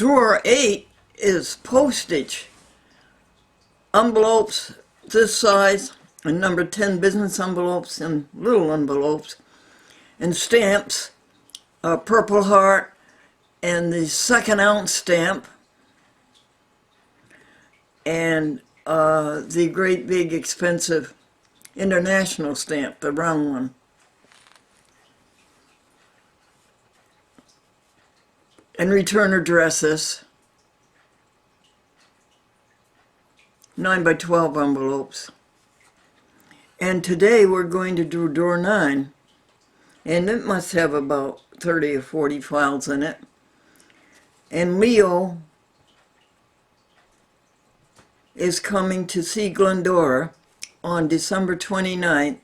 Drawer 8 is postage. Envelopes this size, and number 10 business envelopes and little envelopes, and stamps, a Purple Heart, and the 2nd ounce stamp, and the great big expensive international stamp, the round one. And return addresses, 9 by 12 envelopes. And today we're going to do drawer 9, and it must have about 30 or 40 files in it. And Leo is coming to see Glendora on December 29th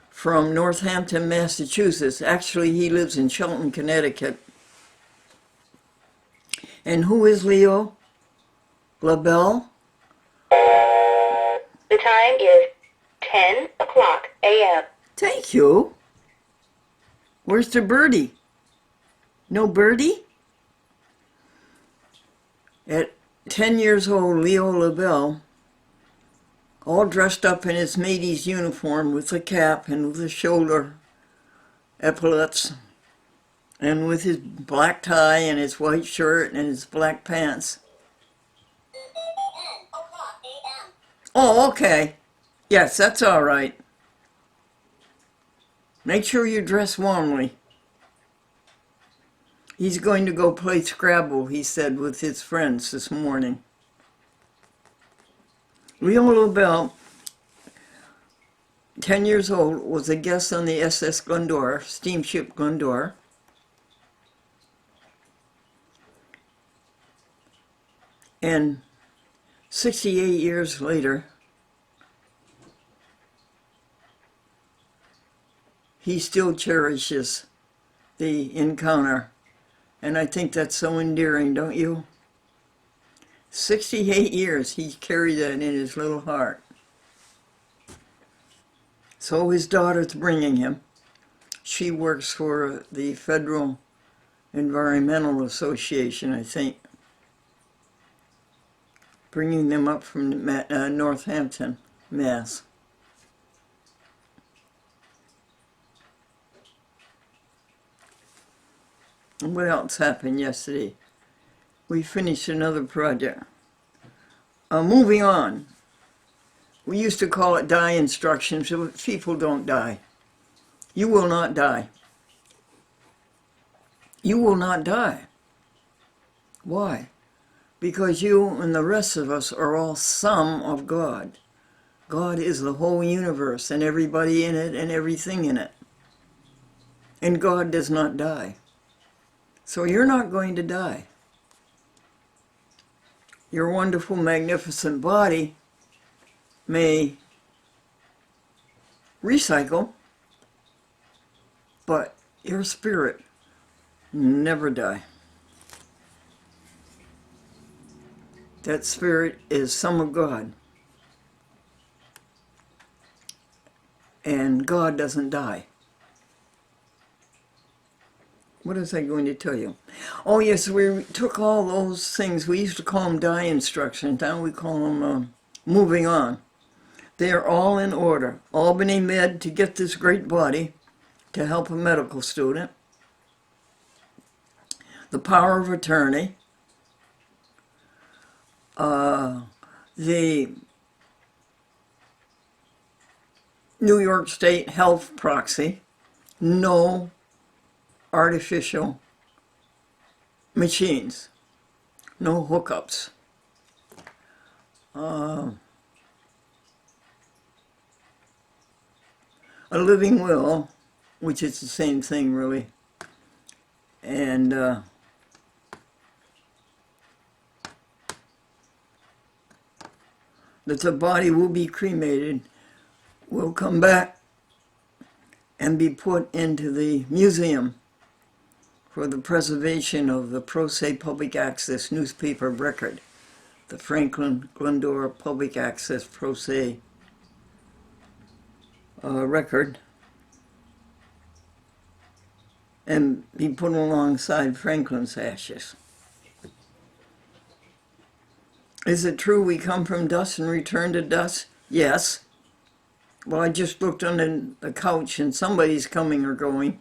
from Northampton, Massachusetts. Actually, he lives in Shelton, Connecticut. And who is Leo LaBelle? The time is 10 o'clock a.m. Thank you. Where's the birdie? No birdie? At 10 years old, Leo LaBelle, all dressed up in his mate's uniform with a cap and with the shoulder epaulets, and with his black tie and his white shirt and his black pants. Oh, okay. Yes, that's all right. Make sure you dress warmly. He's going to go play Scrabble, he said, with his friends this morning. Leo LaBelle, 10 years old, was a guest on the SS Glendora, steamship Glendora. And 68 years later, he still cherishes the encounter. And I think that's so endearing, don't you? 68 years, he carried that in his little heart. So his daughter's bringing him. She works for the Federal Environmental Association, I think. Bringing them up from Northampton, Mass. And what else happened yesterday? We finished another project. Moving on. We used to call it die instructions, but people don't die. You will not die. You will not die. Why? Because you and the rest of us are all some of God. God is the whole universe and everybody in it and everything in it. And God does not die. So you're not going to die. Your wonderful, magnificent body may recycle, but your spirit never die. That spirit is some of God. And God doesn't die. What was I going to tell you? Oh, yes, we took all those things. We used to call them die instructions. Now we call them moving on. They are all in order. Albany Med to get this great body to help a medical student. The power of attorney. The New York State Health Proxy. No artificial machines. No hookups. A living will, which is the same thing really. And that the body will be cremated, will come back and be put into the museum for the preservation of the Pro Se Public Access newspaper record, the Franklin Glendora Public Access Pro Se record, and be put alongside Franklin's ashes. Is it true we come from dust and return to dust? Yes. Well, I just looked under the couch and somebody's coming or going.